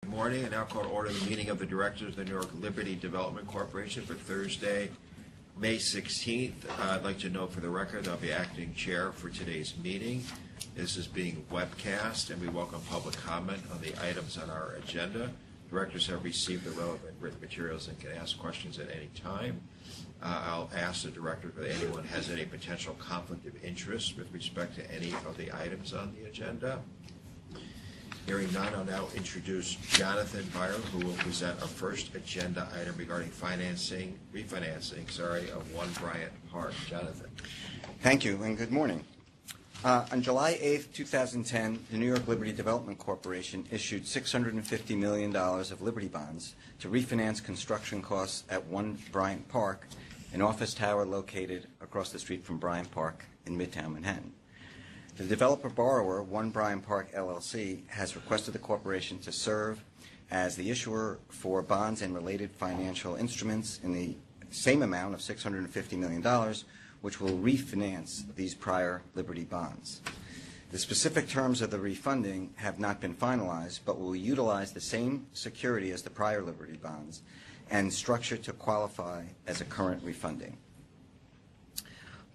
Good morning, and now call to order the meeting of the directors of the New York Liberty Development Corporation for Thursday, May 16th. I'd like to note for the record that I'll be acting chair for today's meeting. This is being webcast, and we welcome public comment on the items on our agenda. Directors have received the relevant written materials and can ask questions at any time. I'll ask the director if anyone has any potential conflict of interest with respect to any of the items on the agenda. Hearing none, I'll now introduce Jonathan Byer, who will present our first agenda item regarding refinancing, of 1 Bryant Park. Jonathan. Thank you, and good morning. On July 8th, 2010, the New York Liberty Development Corporation issued $650 million of Liberty bonds to refinance construction costs at 1 Bryant Park, an office tower located across the street from Bryant Park in Midtown Manhattan. The developer borrower, 1 Bryant Park LLC, has requested the corporation to serve as the issuer for bonds and related financial instruments in the same amount of $650 million, which will refinance these prior Liberty bonds. The specific terms of the refunding have not been finalized, but will utilize the same security as the prior Liberty bonds and structure to qualify as a current refunding.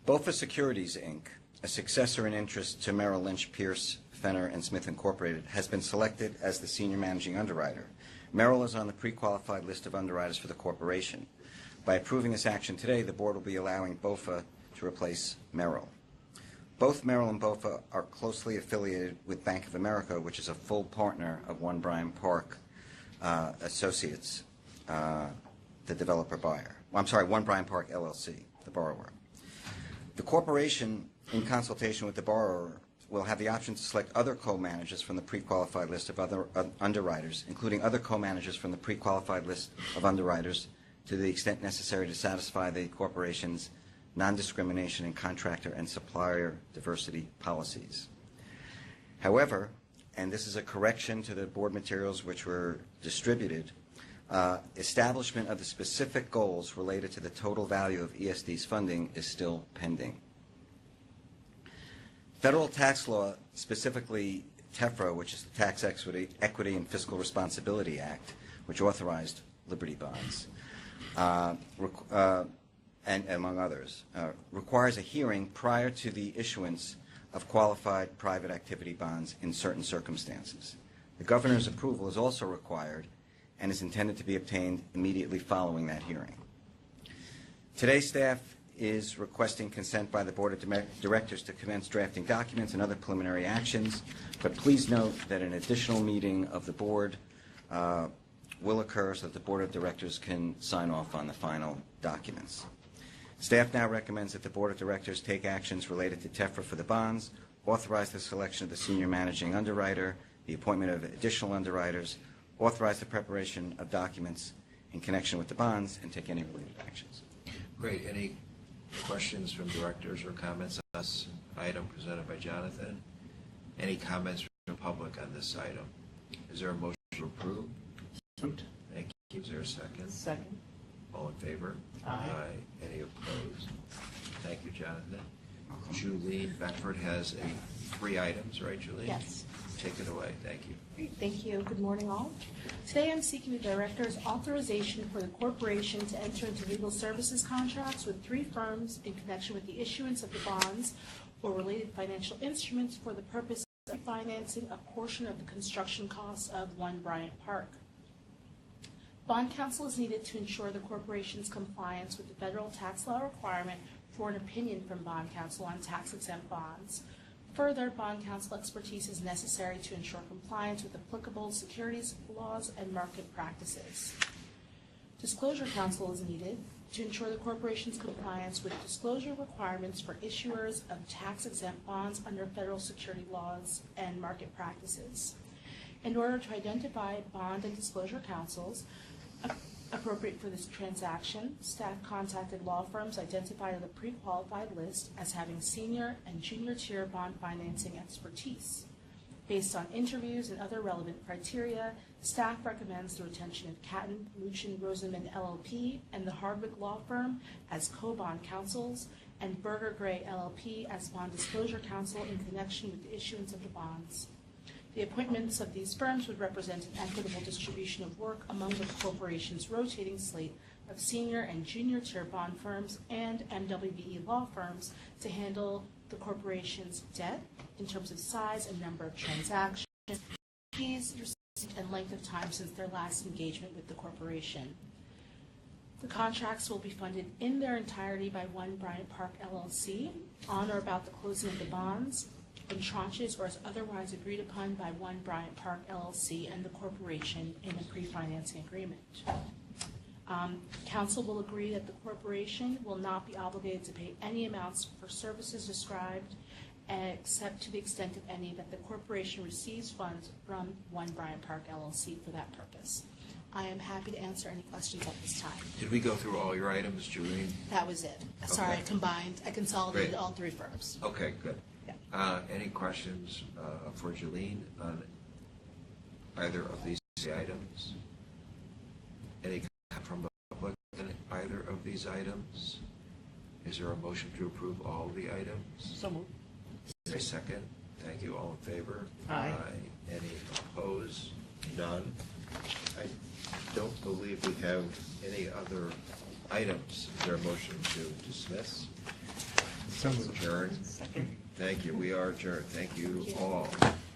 BOFA Securities, Inc., a successor in interest to Merrill Lynch, Pierce, Fenner & Smith Incorporated, has been selected as the senior managing underwriter. Merrill is on the pre-qualified list of underwriters for the corporation. By approving this action today, the board will be allowing BOFA to replace Merrill. Both Merrill and BOFA are closely affiliated with Bank of America, which is a full partner of 1 Bryant Park Associates, the developer buyer. Well, I'm sorry, 1 Bryant Park LLC, the borrower. The corporation, in consultation with the borrower, will have the option to select other co-managers from the pre-qualified list of other underwriters, including other co-managers from the pre-qualified list of underwriters to the extent necessary to satisfy the corporation's non-discrimination and contractor and supplier diversity policies. However, and this is a correction to the board materials which were distributed, establishment of the specific goals related to the total value of ESD's funding is still pending. Federal tax law, specifically TEFRA, which is the Tax Equity and Fiscal Responsibility Act, which authorized Liberty bonds, and among others, requires a hearing prior to the issuance of qualified private activity bonds in certain circumstances. The governor's approval is also required and is intended to be obtained immediately following that hearing. Today, staff is requesting consent by the Board of Directors to commence drafting documents and other preliminary actions, but please note that an additional meeting of the Board will occur so that the Board of Directors can sign off on the final documents. Staff now recommends that the Board of Directors take actions related to TEFRA for the bonds, authorize the selection of the senior managing underwriter, the appointment of additional underwriters, authorize the preparation of documents in connection with the bonds, and take any related actions. Great. Any questions from directors or comments on this item presented by Jonathan? Any comments from the public on this item? Is there a motion to approve? Thank you. Is there a second? Second. All in favor? Aye. Any opposed? Thank you, Jonathan. Julie Beckford has 3 items, right, Julie? Yes. Take it away. Thank you. Great. Thank you. Good morning, all. Today I'm seeking the Director's authorization for the corporation to enter into legal services contracts with 3 firms in connection with the issuance of the bonds or related financial instruments for the purpose of financing a portion of the construction costs of 1 Bryant Park. Bond counsel is needed to ensure the corporation's compliance with the federal tax law requirement for an opinion from bond counsel on tax-exempt bonds. Further, bond counsel expertise is necessary to ensure compliance with applicable securities laws and market practices. Disclosure counsel is needed to ensure the corporation's compliance with disclosure requirements for issuers of tax-exempt bonds under federal security laws and market practices. In order to identify bond and disclosure counsels appropriate for this transaction, staff contacted law firms identified on the pre-qualified list as having senior and junior tier bond financing expertise. Based on interviews and other relevant criteria, staff recommends the retention of Catton, Luchin, Rosenman LLP and the Hardwick Law Firm as co-bond counsels and Berger Gray LLP as bond disclosure counsel in connection with the issuance of the bonds. The appointments of these firms would represent an equitable distribution of work among the corporation's rotating slate of senior and junior tier bond firms and MWBE law firms to handle the corporation's debt in terms of size and number of transactions, fees received, and length of time since their last engagement with the corporation. The contracts will be funded in their entirety by One Bryant Park LLC on or about the closing of the bonds, in tranches or as otherwise agreed upon by One Bryant Park LLC and the corporation in a pre-financing agreement. Council will agree that the corporation will not be obligated to pay any amounts for services described, except to the extent of any that the corporation receives funds from One Bryant Park LLC for that purpose. I am happy to answer any questions at this time. Did we go through all your items, Julie? That was it. Sorry, Okay. I consolidated Great. all three firms. Okay, good. Yeah. Any questions for Jolene on either of these items? Any comment from the public on either of these items? Is there a motion to approve all the items? So moved. A second. Thank you. All in favor? Aye. Any opposed? None. I don't believe we have any other items. Is there a motion to dismiss? So moved. Adjourn. Second. Thank you. We are adjourned. Thank you all.